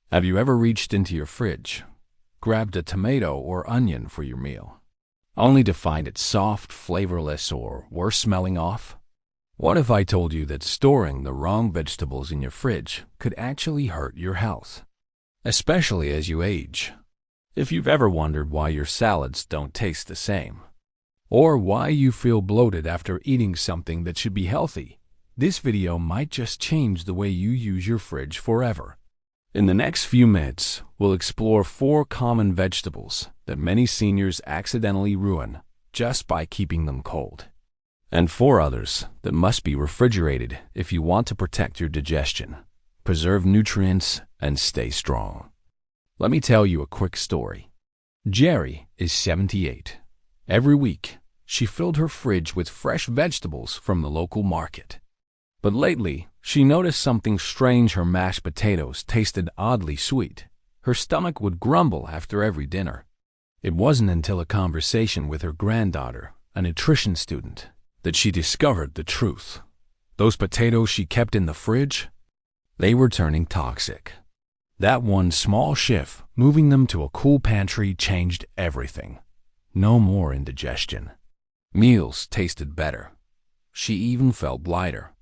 Have you ever reached into your fridge, grabbed a tomato or onion for your meal, only to find it soft, flavorless, or worse, smelling off? What if I told you that storing the wrong vegetables in your fridge could actually hurt your health, especially as you age? If you've ever wondered why your salads don't taste the same, or why you feel bloated after eating something that should be healthy, this video might just change the way you use your fridge forever. In the next few minutes, we'll explore 4 common vegetables that many seniors accidentally ruin just by keeping them cold, and 4 others that must be refrigerated if you want to protect your digestion, preserve nutrients, and stay strong. Let me tell you a quick story. Jerry is 78. Every week, she filled her fridge with fresh vegetables from the local market. But lately, she noticed something strange. Her mashed potatoes tasted oddly sweet. Her stomach would grumble after every dinner. It wasn't until a conversation with her granddaughter, a nutrition student, that she discovered the truth. Those potatoes she kept in the fridge, they were turning toxic. That one small shift, moving them to a cool pantry, changed everything. No more indigestion. Meals tasted better. She even felt lighter.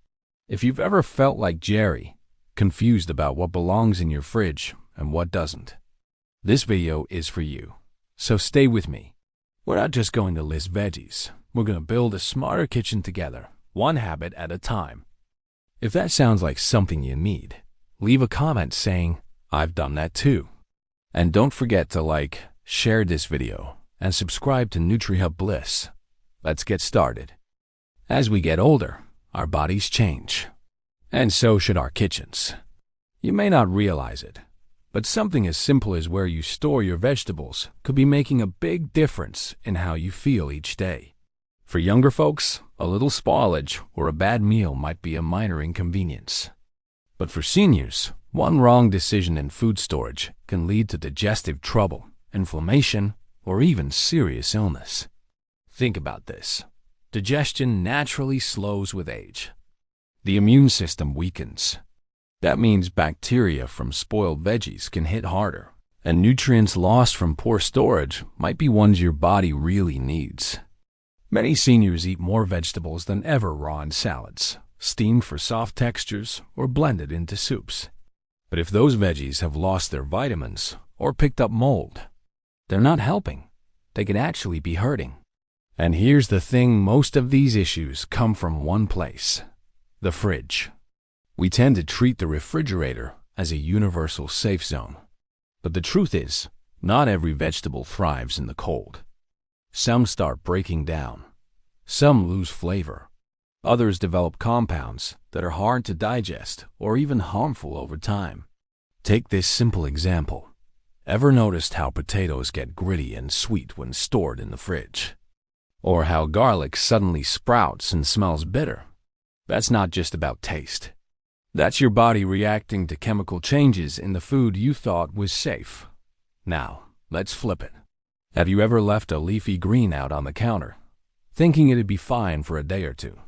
If you've ever felt like Jerry, confused about what belongs in your fridge and what doesn't, this video is for you. So stay with me. We're not just going to list veggies. We're going to build a smarter kitchen together, one habit at a time. If that sounds like something you need, leave a comment saying, "I've done that too." And don't forget to like, share this video, and subscribe to NutriHub Bliss. Let's get started. As we get older, our bodies change, and so should our kitchens. You may not realize it, but something as simple as where you store your vegetables could be making a big difference in how you feel each day. For younger folks, a little spoilage or a bad meal might be a minor inconvenience. But for seniors, one wrong decision in food storage can lead to digestive trouble, inflammation, or even serious illness. Think about this. Digestion naturally slows with age. The immune system weakens. That means bacteria from spoiled veggies can hit harder, and nutrients lost from poor storage might be ones your body really needs. Many seniors eat more vegetables than ever raw in salads, steamed for soft textures, or blended into soups. But if those veggies have lost their vitamins or picked up mold, they're not helping. They could actually be hurting. And here's the thing, most of these issues come from one place: the fridge. We tend to treat the refrigerator as a universal safe zone. But the truth is, not every vegetable thrives in the cold. Some start breaking down. Some lose flavor. Others develop compounds that are hard to digest or even harmful over time. Take this simple example. Ever noticed how potatoes get gritty and sweet when stored in the fridge? Or how garlic suddenly sprouts and smells bitter? That's not just about taste. That's your body reacting to chemical changes in the food you thought was safe. Now, let's flip it. Have you ever left a leafy green out on the counter, thinking it'd be fine for a day or two,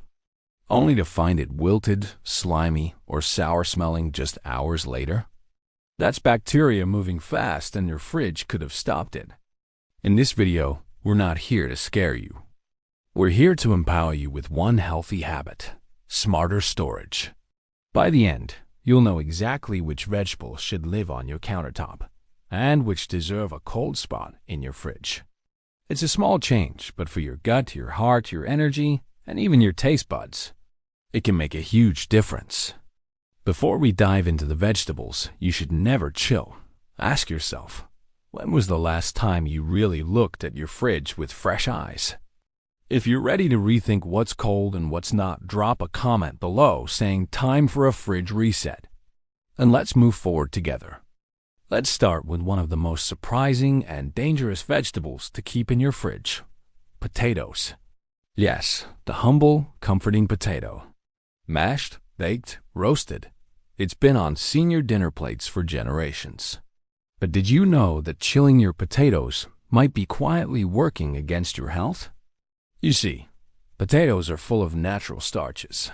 only to find it wilted, slimy, or sour-smelling just hours later? That's bacteria moving fast, and your fridge could have stopped it. In this video, we're not here to scare you. We're here to empower you with one healthy habit: smarter storage. By the end, you'll know exactly which vegetables should live on your countertop and which deserve a cold spot in your fridge. It's a small change, but for your gut, your heart, your energy, and even your taste buds, it can make a huge difference. Before we dive into the vegetables, you should never chill. Ask yourself, when was the last time you really looked at your fridge with fresh eyes? If you're ready to rethink what's cold and what's not, drop a comment below saying time for a fridge reset. And let's move forward together. Let's start with one of the most surprising and dangerous vegetables to keep in your fridge: potatoes. Yes, the humble, comforting potato. Mashed, baked, roasted. It's been on senior dinner plates for generations. But did you know that chilling your potatoes might be quietly working against your health? You see, potatoes are full of natural starches.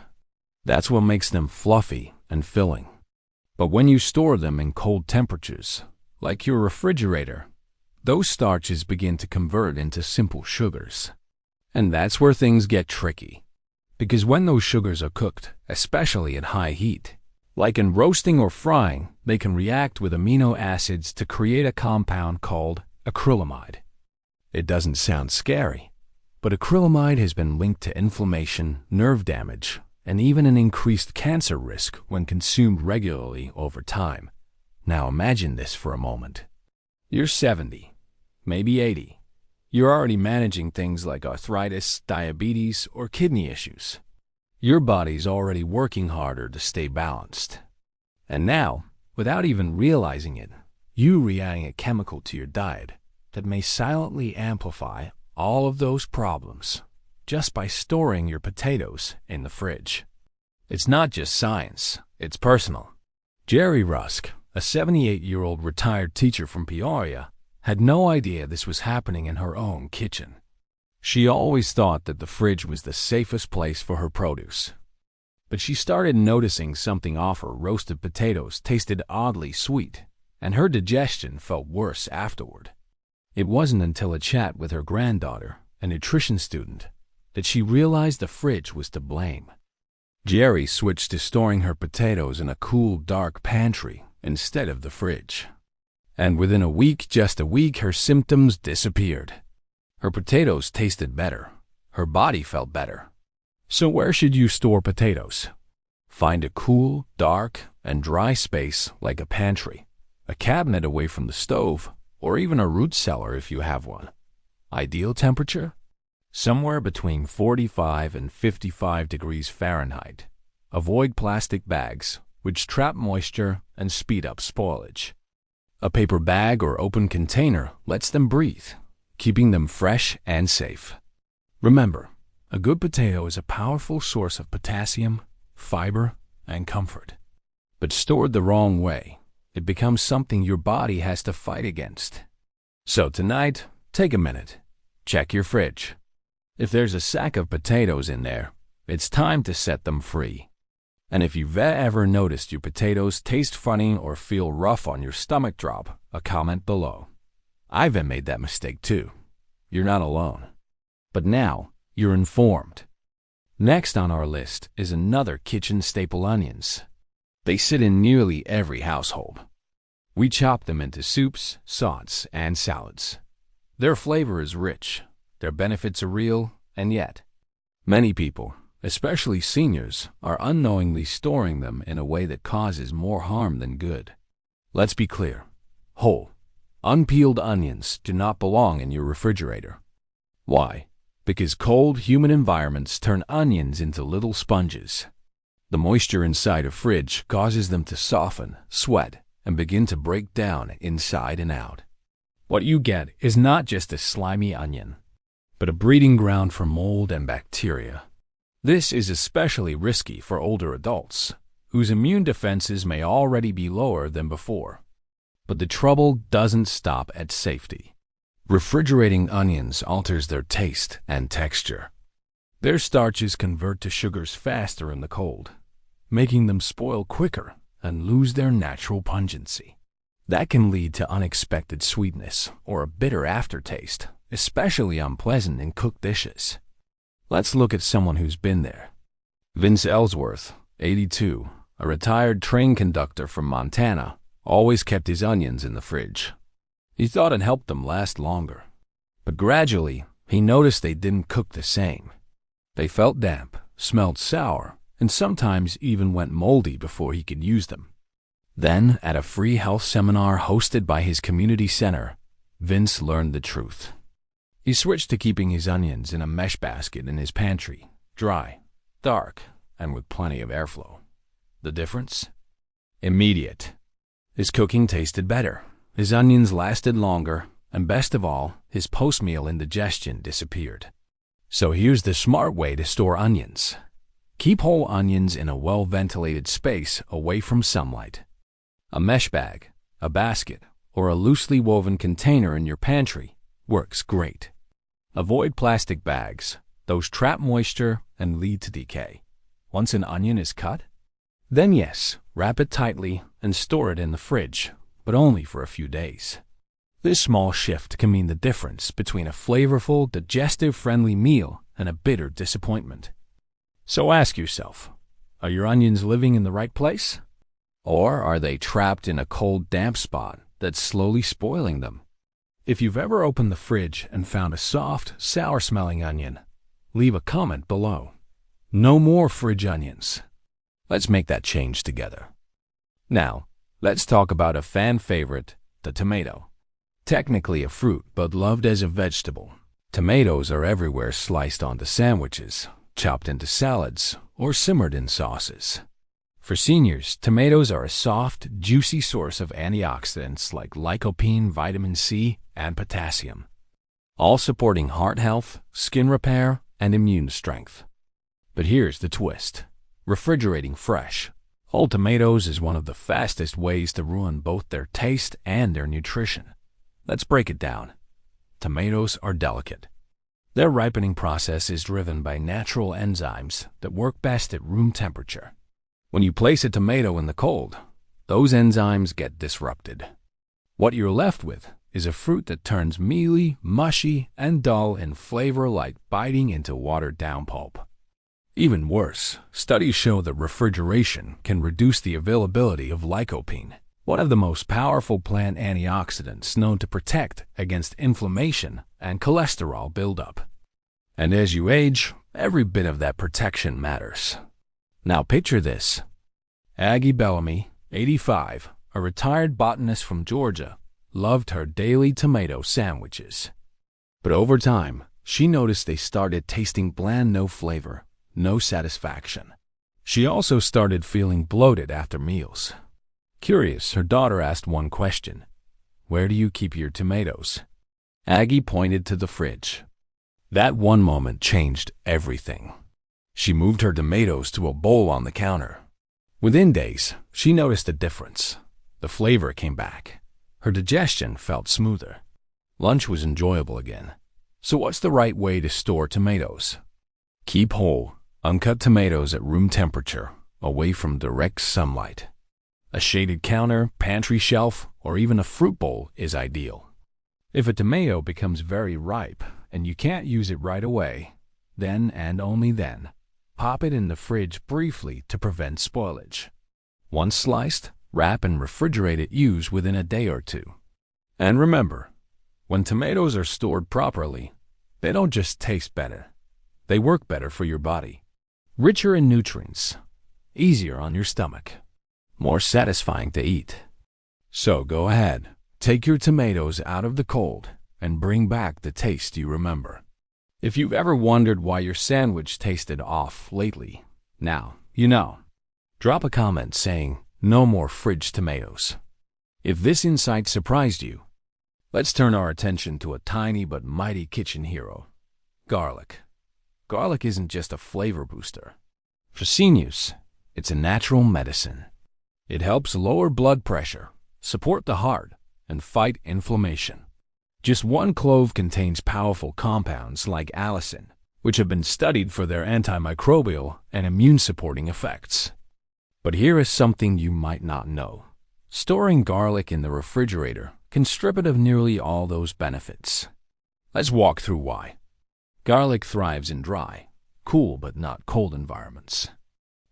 That's what makes them fluffy and filling. But when you store them in cold temperatures, like your refrigerator, those starches begin to convert into simple sugars. And that's where things get tricky. Because when those sugars are cooked, especially at high heat, like in roasting or frying, they can react with amino acids to create a compound called acrylamide. It doesn't sound scary, but acrylamide has been linked to inflammation, nerve damage, and even an increased cancer risk when consumed regularly over time. Now imagine this for a moment. You're 70, maybe 80. You're already managing things like arthritis, diabetes, or kidney issues. Your body's already working harder to stay balanced. And now, without even realizing it, you're adding a chemical to your diet that may silently amplify all of those problems just by storing your potatoes in the fridge. It's not just science, it's personal. Jerry Rusk, a 78-year-old retired teacher from Peoria, had no idea this was happening in her own kitchen. She always thought that the fridge was the safest place for her produce. But she started noticing something off. Her roasted potatoes tasted oddly sweet, and her digestion felt worse afterward. It wasn't until a chat with her granddaughter, a nutrition student, that she realized the fridge was to blame. Jerry switched to storing her potatoes in a cool, dark pantry instead of the fridge. And within a week, just a week, her symptoms disappeared. Her potatoes tasted better. Her body felt better. So where should you store potatoes? Find a cool, dark, and dry space like a pantry, a cabinet away from the stove, or even a root cellar if you have one. Ideal temperature? Somewhere between 45 and 55 degrees Fahrenheit. Avoid plastic bags, which trap moisture and speed up spoilage. A paper bag or open container lets them breathe, keeping them fresh and safe. Remember, a good potato is a powerful source of potassium, fiber, and comfort. But stored the wrong way, it becomes something your body has to fight against. So tonight, take a minute. Check your fridge. If there's a sack of potatoes in there, it's time to set them free. And if you've ever noticed your potatoes taste funny or feel rough on your stomach, drop a comment below. I've made that mistake too. You're not alone. But now, you're informed. Next on our list is another kitchen staple: onions. They sit in nearly every household. We chop them into soups, sauces, and salads. Their flavor is rich, their benefits are real, and yet, many people, especially seniors, are unknowingly storing them in a way that causes more harm than good. Let's be clear. Whole, unpeeled onions do not belong in your refrigerator. Why? Because cold, humid environments turn onions into little sponges. The moisture inside a fridge causes them to soften, sweat, and begin to break down inside and out. What you get is not just a slimy onion, but a breeding ground for mold and bacteria. This is especially risky for older adults, whose immune defenses may already be lower than before. But the trouble doesn't stop at safety. Refrigerating onions alters their taste and texture. Their starches convert to sugars faster in the cold, making them spoil quicker and lose their natural pungency. That can lead to unexpected sweetness or a bitter aftertaste, especially unpleasant in cooked dishes. Let's look at someone who's been there. Vince Ellsworth, 82, a retired train conductor from Montana, always kept his onions in the fridge. He thought it helped them last longer. But gradually, he noticed they didn't cook the same. They felt damp, smelled sour, and sometimes even went moldy before he could use them. Then, at a free health seminar hosted by his community center, Vince learned the truth. He switched to keeping his onions in a mesh basket in his pantry, dry, dark, and with plenty of airflow. The difference? Immediate. His cooking tasted better, his onions lasted longer, and best of all, his post-meal indigestion disappeared. So here's the smart way to store onions. Keep whole onions in a well-ventilated space away from sunlight. A mesh bag, a basket, or a loosely woven container in your pantry works great. Avoid plastic bags. Those trap moisture and lead to decay. Once an onion is cut, then yes, wrap it tightly and store it in the fridge, but only for a few days. This small shift can mean the difference between a flavorful, digestive-friendly meal and a bitter disappointment. So ask yourself, are your onions living in the right place? Or are they trapped in a cold, damp spot that's slowly spoiling them? If you've ever opened the fridge and found a soft, sour-smelling onion, leave a comment below. No more fridge onions. Let's make that change together. Now, let's talk about a fan favorite, the tomato. Technically a fruit, but loved as a vegetable. Tomatoes are everywhere, sliced onto sandwiches, chopped into salads, or simmered in sauces. For seniors, tomatoes are a soft, juicy source of antioxidants like lycopene, vitamin C, and potassium, all supporting heart health, skin repair, and immune strength. But here's the twist. Refrigerating fresh whole tomatoes is one of the fastest ways to ruin both their taste and their nutrition. Let's break it down. Tomatoes are delicate. Their ripening process is driven by natural enzymes that work best at room temperature. When you place a tomato in the cold, those enzymes get disrupted. What you're left with is a fruit that turns mealy, mushy, and dull in flavor, like biting into watered-down pulp. Even worse, studies show that refrigeration can reduce the availability of lycopene, one of the most powerful plant antioxidants known to protect against inflammation and cholesterol buildup. And as you age, every bit of that protection matters. Now picture this. Aggie Bellamy, 85, a retired botanist from Georgia, loved her daily tomato sandwiches. But over time, she noticed they started tasting bland, no flavor, no satisfaction. She also started feeling bloated after meals. Curious, her daughter asked one question: "Where do you keep your tomatoes?" Aggie pointed to the fridge. That one moment changed everything. She moved her tomatoes to a bowl on the counter. Within days, she noticed a difference. The flavor came back. Her digestion felt smoother. Lunch was enjoyable again. So what's the right way to store tomatoes? Keep whole, uncut tomatoes at room temperature, away from direct sunlight. A shaded counter, pantry shelf, or even a fruit bowl is ideal. If a tomato becomes very ripe and you can't use it right away, then and only then, pop it in the fridge briefly to prevent spoilage. Once sliced, wrap and refrigerate it. Use within a day or two. And remember, when tomatoes are stored properly, they don't just taste better, they work better for your body. Richer in nutrients, easier on your stomach, more satisfying to eat. So go ahead, take your tomatoes out of the cold and bring back the taste you remember. If you've ever wondered why your sandwich tasted off lately, now you know. Drop a comment saying, "No more fridge tomatoes." If this insight surprised you, let's turn our attention to a tiny but mighty kitchen hero: garlic. Garlic isn't just a flavor booster. For seniors, it's a natural medicine. It helps lower blood pressure, support the heart, and fight inflammation. Just one clove contains powerful compounds like allicin, which have been studied for their antimicrobial and immune-supporting effects. But here is something you might not know. Storing garlic in the refrigerator can strip it of nearly all those benefits. Let's walk through why. Garlic thrives in dry, cool but not cold environments.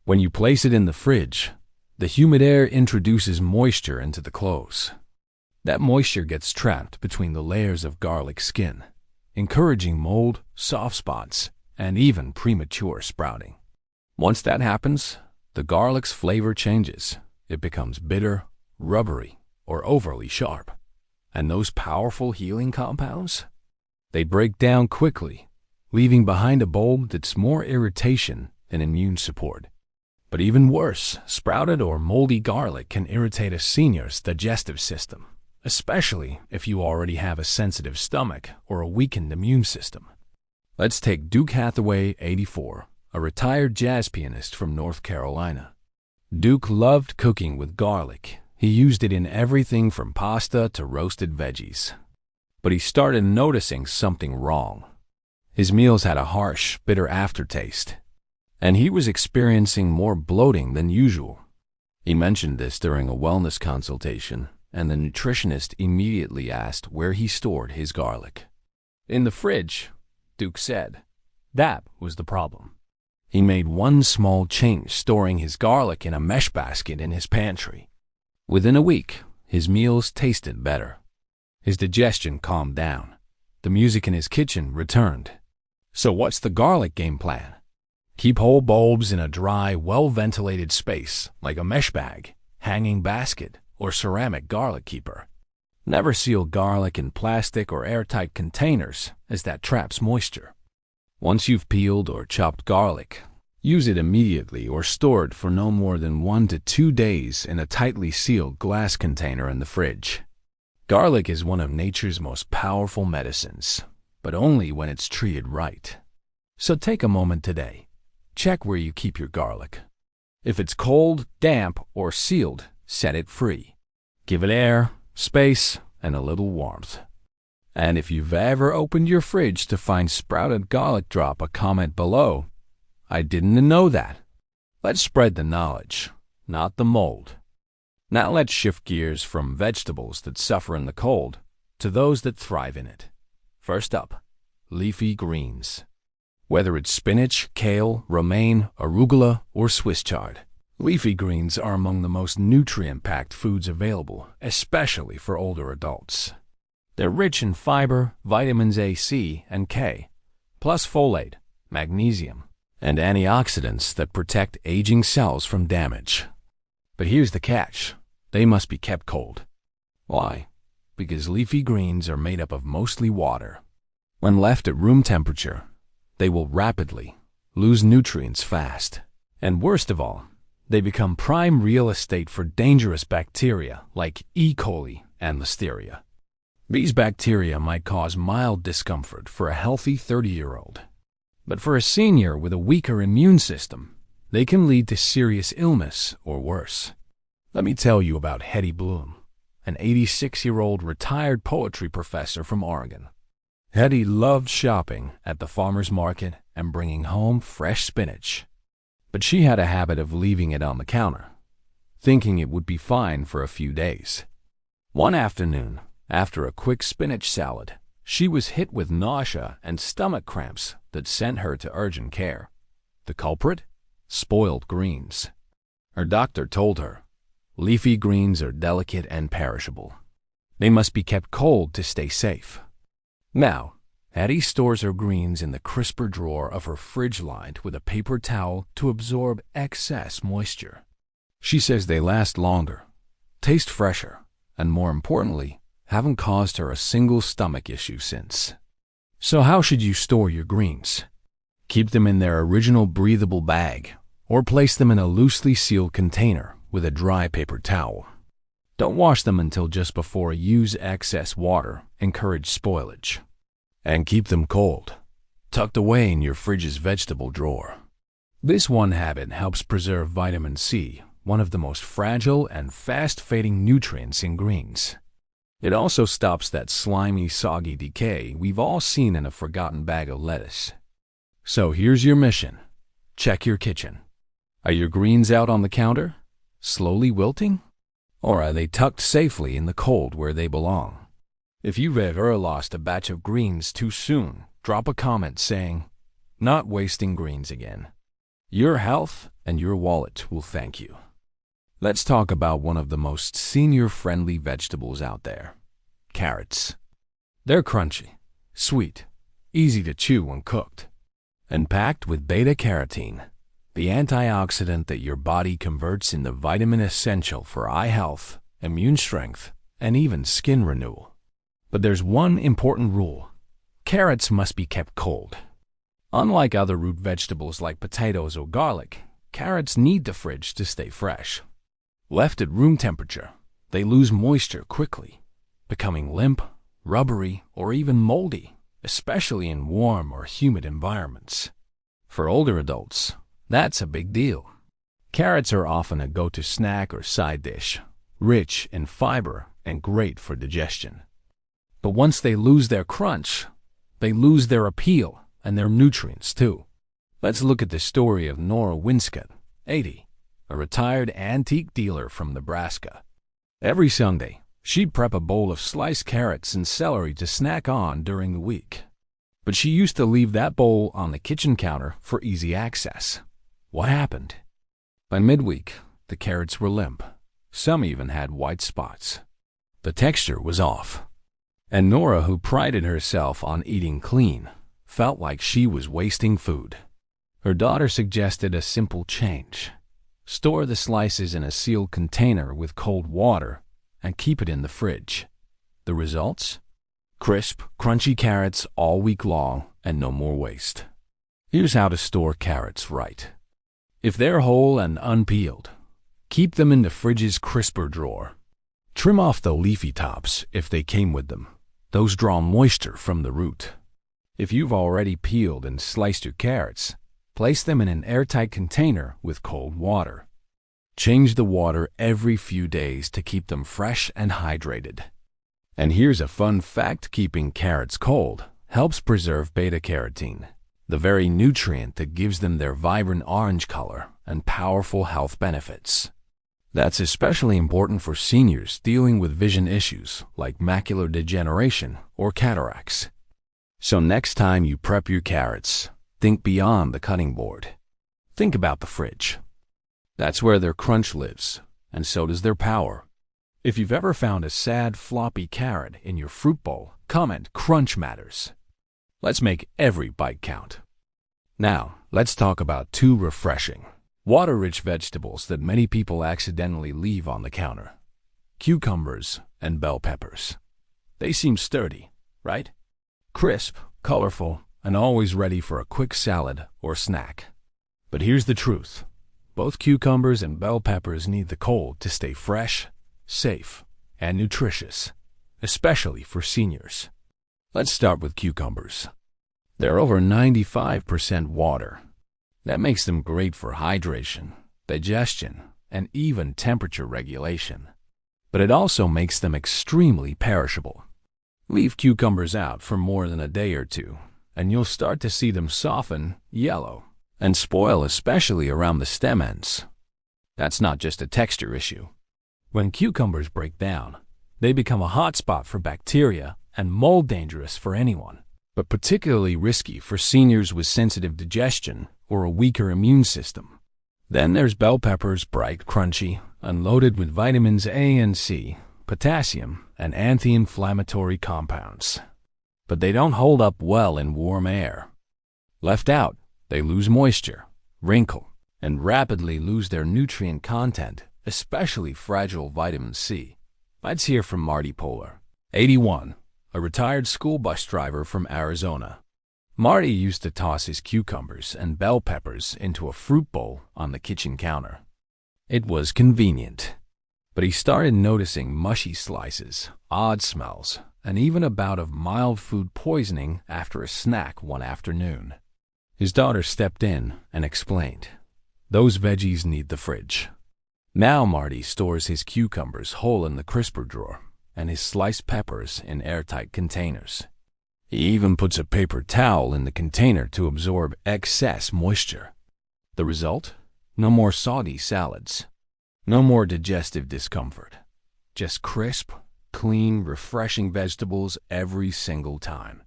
When you place it in the fridge, the humid air introduces moisture into the cloves. That moisture gets trapped between the layers of garlic skin, encouraging mold, soft spots, and even premature sprouting. Once that happens, the garlic's flavor changes. It becomes bitter, rubbery, or overly sharp. And those powerful healing compounds? They break down quickly, leaving behind a bulb that's more irritation than immune support. But even worse, sprouted or moldy garlic can irritate a senior's digestive system, especially if you already have a sensitive stomach or a weakened immune system. Let's take Duke Hathaway, 84, a retired jazz pianist from North Carolina. Duke loved cooking with garlic. He used it in everything from pasta to roasted veggies. But he started noticing something wrong. His meals had a harsh, bitter aftertaste, and he was experiencing more bloating than usual. He mentioned this during a wellness consultation, and the nutritionist immediately asked where he stored his garlic. "In the fridge," Duke said. That was the problem. He made one small change, storing his garlic in a mesh basket in his pantry. Within a week, his meals tasted better. His digestion calmed down. The music in his kitchen returned. So what's the garlic game plan? Keep whole bulbs in a dry, well-ventilated space, like a mesh bag, hanging basket, or ceramic garlic keeper. Never seal garlic in plastic or airtight containers, as that traps moisture. Once you've peeled or chopped garlic, use it immediately or store it for no more than 1 to 2 days in a tightly sealed glass container in the fridge. Garlic is one of nature's most powerful medicines, but only when it's treated right. So take a moment today. Check where you keep your garlic. If it's cold, damp, or sealed, set it free. Give it air, space, and a little warmth. And if you've ever opened your fridge to find sprouted garlic, drop a comment below. I didn't know that. Let's spread the knowledge, not the mold. Now let's shift gears from vegetables that suffer in the cold to those that thrive in it. First up, leafy greens. Whether it's spinach, kale, romaine, arugula, or Swiss chard, leafy greens are among the most nutrient-packed foods available, especially for older adults. They're rich in fiber, vitamins A, C, and K, plus folate, magnesium, and antioxidants that protect aging cells from damage. But here's the catch. They must be kept cold. Why? Because leafy greens are made up of mostly water. When left at room temperature, they will rapidly lose nutrients fast. And worst of all, they become prime real estate for dangerous bacteria like E. coli and listeria. These bacteria might cause mild discomfort for a healthy 30-year-old. But for a senior with a weaker immune system, they can lead to serious illness or worse. Let me tell you about Hetty Bloom, an 86-year-old retired poetry professor from Oregon. Hetty loved shopping at the farmer's market and bringing home fresh spinach. But she had a habit of leaving it on the counter, thinking it would be fine for a few days. One afternoon, after a quick spinach salad, she was hit with nausea and stomach cramps that sent her to urgent care. The culprit? Spoiled greens. Her doctor told her, leafy greens are delicate and perishable. They must be kept cold to stay safe. Now, Hetty stores her greens in the crisper drawer of her fridge lined with a paper towel to absorb excess moisture. She says they last longer, taste fresher, and more importantly, haven't caused her a single stomach issue since. So how should you store your greens? Keep them in their original breathable bag, or place them in a loosely sealed container with a dry paper towel. Don't wash them until just before use excess water, encourage spoilage. And keep them cold, tucked away in your fridge's vegetable drawer. This one habit helps preserve vitamin C, one of the most fragile and fast-fading nutrients in greens. It also stops that slimy, soggy decay we've all seen in a forgotten bag of lettuce. So here's your mission. Check your kitchen. Are your greens out on the counter, slowly wilting? Or are they tucked safely in the cold where they belong? If you've ever lost a batch of greens too soon, drop a comment saying, "Not wasting greens again." Your health and your wallet will thank you. Let's talk about one of the most senior-friendly vegetables out there, carrots. They're crunchy, sweet, easy to chew when cooked, and packed with beta-carotene, the antioxidant that your body converts into vitamin essential for eye health, immune strength, and even skin renewal. But there's one important rule. Carrots must be kept cold. Unlike other root vegetables like potatoes or garlic, carrots need the fridge to stay fresh. Left at room temperature, they lose moisture quickly, becoming limp, rubbery, or even moldy, especially in warm or humid environments. For older adults, that's a big deal. Carrots are often a go-to snack or side dish, rich in fiber and great for digestion. But once they lose their crunch, they lose their appeal and their nutrients too. Let's look at the story of Nora Winscott, 80, a retired antique dealer from Nebraska. Every Sunday, she'd prep a bowl of sliced carrots and celery to snack on during the week. But she used to leave that bowl on the kitchen counter for easy access. What happened? By midweek, the carrots were limp. Some even had white spots. The texture was off. And Nora, who prided herself on eating clean, felt like she was wasting food. Her daughter suggested a simple change. Store the slices in a sealed container with cold water and keep it in the fridge. The results? Crisp, crunchy carrots all week long and no more waste. Here's how to store carrots right. If they're whole and unpeeled, keep them in the fridge's crisper drawer. Trim off the leafy tops if they came with them. Those draw moisture from the root. If you've already peeled and sliced your carrots, place them in an airtight container with cold water. Change the water every few days to keep them fresh and hydrated. And here's a fun fact: keeping carrots cold helps preserve beta-carotene, the very nutrient that gives them their vibrant orange color and powerful health benefits. That's especially important for seniors dealing with vision issues like macular degeneration or cataracts. So next time you prep your carrots, think beyond the cutting board. Think about the fridge. That's where their crunch lives, and so does their power. If you've ever found a sad, floppy carrot in your fruit bowl, comment "Crunch matters." Let's make every bite count. Now, let's talk about two refreshing, water-rich vegetables that many people accidentally leave on the counter: cucumbers and bell peppers. They seem sturdy, right? Crisp, colorful, and always ready for a quick salad or snack. But here's the truth. Both cucumbers and bell peppers need the cold to stay fresh, safe, and nutritious, especially for seniors. Let's start with cucumbers. They're over 95% water. That makes them great for hydration, digestion, and even temperature regulation. But it also makes them extremely perishable. Leave cucumbers out for more than a day or two, and you'll start to see them soften, yellow, and spoil, especially around the stem ends. That's not just a texture issue. When cucumbers break down, they become a hotspot for bacteria and mold, dangerous for anyone, but particularly risky for seniors with sensitive digestion or a weaker immune system. Then there's bell peppers, bright, crunchy, and loaded with vitamins A and C, potassium, and anti-inflammatory compounds. But they don't hold up well in warm air. Left out, they lose moisture, wrinkle, and rapidly lose their nutrient content, especially fragile vitamin C. Let's hear from Marty Poehler, 81, a retired school bus driver from Arizona. Marty used to toss his cucumbers and bell peppers into a fruit bowl on the kitchen counter. It was convenient. But he started noticing mushy slices, odd smells, and even a bout of mild food poisoning after a snack one afternoon. His daughter stepped in and explained, "Those veggies need the fridge." Now Marty stores his cucumbers whole in the crisper drawer and his sliced peppers in airtight containers. He even puts a paper towel in the container to absorb excess moisture. The result? No more soggy salads. No more digestive discomfort. Just crisp, clean, refreshing vegetables every single time.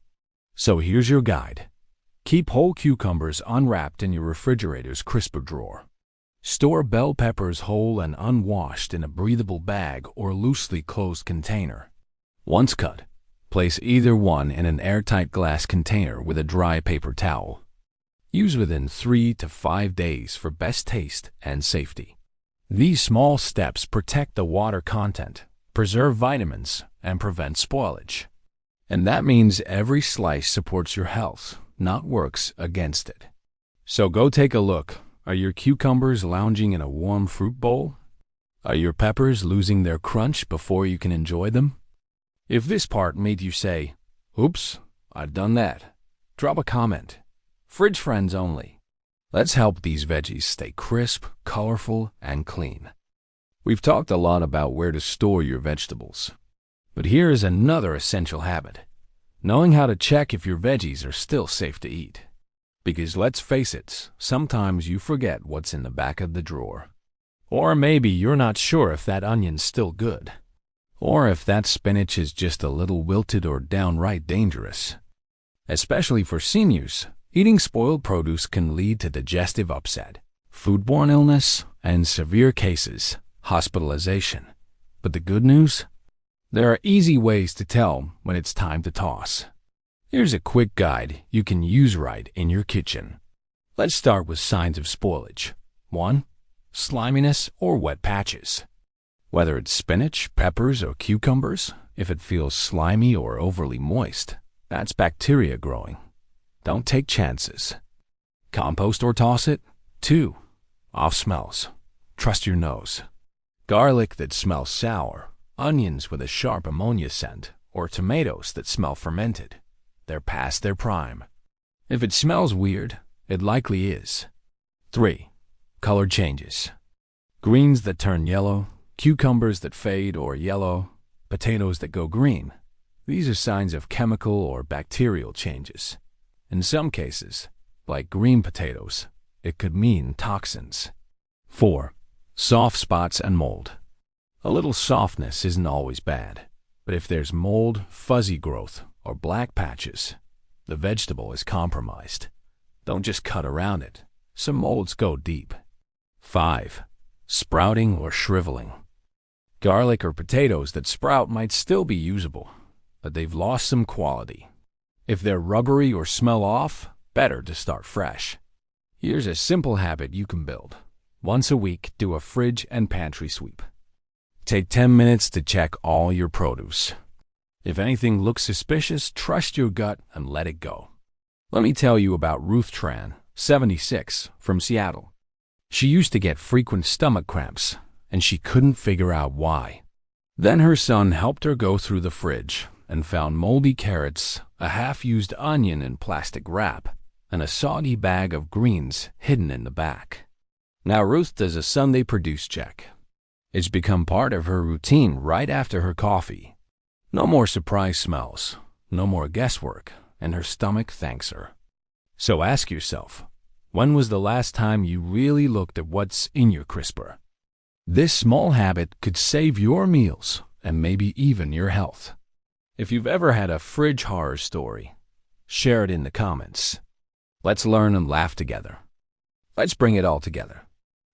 So here's your guide. Keep whole cucumbers unwrapped in your refrigerator's crisper drawer. Store bell peppers whole and unwashed in a breathable bag or loosely closed container. Once cut, place either one in an airtight glass container with a dry paper towel. Use within 3 to 5 days for best taste and safety. These small steps protect the water content, preserve vitamins, and prevent spoilage. And that means every slice supports your health, not works against it. So go take a look. Are your cucumbers lounging in a warm fruit bowl? Are your peppers losing their crunch before you can enjoy them? If this part made you say, "Oops, I've done that," drop a comment. Fridge friends only. Let's help these veggies stay crisp, colorful, and clean. We've talked a lot about where to store your vegetables. But here is another essential habit: knowing how to check if your veggies are still safe to eat. Because let's face it, sometimes you forget what's in the back of the drawer. Or maybe you're not sure if that onion's still good, or if that spinach is just a little wilted or downright dangerous. Especially for seniors, eating spoiled produce can lead to digestive upset, foodborne illness, and severe cases, hospitalization. But the good news? There are easy ways to tell when it's time to toss. Here's a quick guide you can use right in your kitchen. Let's start with signs of spoilage. 1. Sliminess or wet patches. Whether it's spinach, peppers, or cucumbers, if it feels slimy or overly moist, that's bacteria growing. Don't take chances. Compost or toss it. 2. Off smells. Trust your nose. Garlic that smells sour, onions with a sharp ammonia scent, or tomatoes that smell fermented. They're past their prime. If it smells weird, it likely is. 3. Color changes. Greens that turn yellow, cucumbers that fade or yellow, potatoes that go green. These are signs of chemical or bacterial changes. In some cases, like green potatoes, it could mean toxins. 4. Soft spots and mold. A little softness isn't always bad, but if there's mold, fuzzy growth, or black patches, the vegetable is compromised. Don't just cut around it. Some molds go deep. 5. Sprouting or shriveling. Garlic or potatoes that sprout might still be usable, but they've lost some quality. If they're rubbery or smell off, better to start fresh. Here's a simple habit you can build. Once a week, do a fridge and pantry sweep. Take 10 minutes to check all your produce. If anything looks suspicious, trust your gut and let it go. Let me tell you about Ruth Tran, 76, from Seattle. She used to get frequent stomach cramps, and she couldn't figure out why. Then her son helped her go through the fridge and found moldy carrots, a half-used onion in plastic wrap, and a soggy bag of greens hidden in the back. Now Ruth does a Sunday produce check. It's become part of her routine right after her coffee. No more surprise smells, no more guesswork, and her stomach thanks her. So ask yourself, when was the last time you really looked at what's in your crisper? This small habit could save your meals and maybe even your health. If you've ever had a fridge horror story, share it in the comments. Let's learn and laugh together. Let's bring it all together.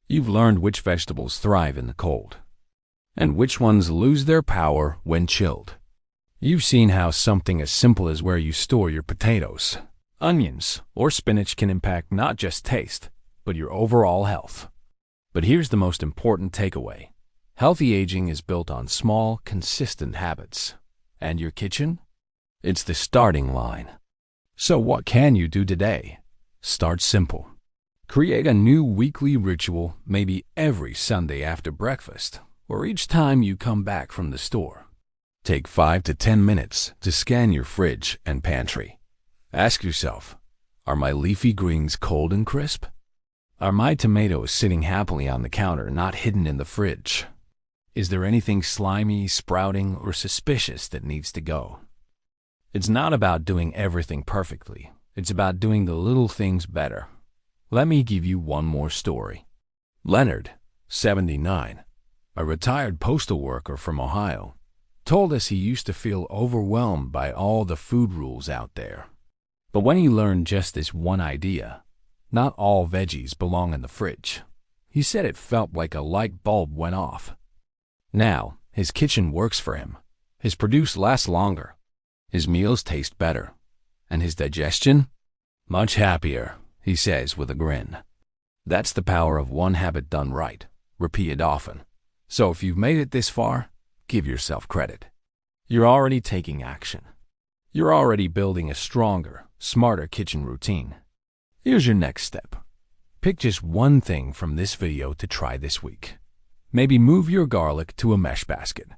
You've learned which vegetables thrive in the cold, and which ones lose their power when chilled. You've seen how something as simple as where you store your potatoes, onions, or spinach can impact not just taste, but your overall health. But here's the most important takeaway. Healthy aging is built on small, consistent habits. And your kitchen? It's the starting line. So what can you do today? Start simple. Create a new weekly ritual, maybe every Sunday after breakfast, or each time you come back from the store. Take 5 to 10 minutes to scan your fridge and pantry. Ask yourself, are my leafy greens cold and crisp? Are my tomatoes sitting happily on the counter, not hidden in the fridge? Is there anything slimy, sprouting, or suspicious that needs to go? It's not about doing everything perfectly. It's about doing the little things better. Let me give you one more story. Leonard, 79, a retired postal worker from Ohio, told us he used to feel overwhelmed by all the food rules out there. But when he learned just this one idea, not all veggies belong in the fridge, he said it felt like a light bulb went off. Now, his kitchen works for him. His produce lasts longer. His meals taste better. And his digestion? Much happier, he says with a grin. That's the power of one habit done right, repeated often. So if you've made it this far, give yourself credit. You're already taking action. You're already building a stronger, smarter kitchen routine. Here's your next step. Pick just one thing from this video to try this week. Maybe move your garlic to a mesh basket.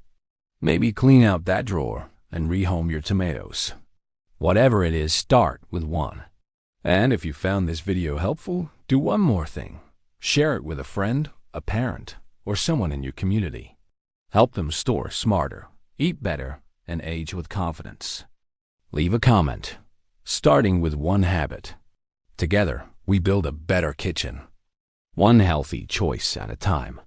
Maybe clean out that drawer and rehome your tomatoes. Whatever it is, start with one. And if you found this video helpful, do one more thing. Share it with a friend, a parent, or someone in your community. Help them store smarter, eat better, and age with confidence. Leave a comment, starting with one habit. Together, we build a better kitchen. One healthy choice at a time.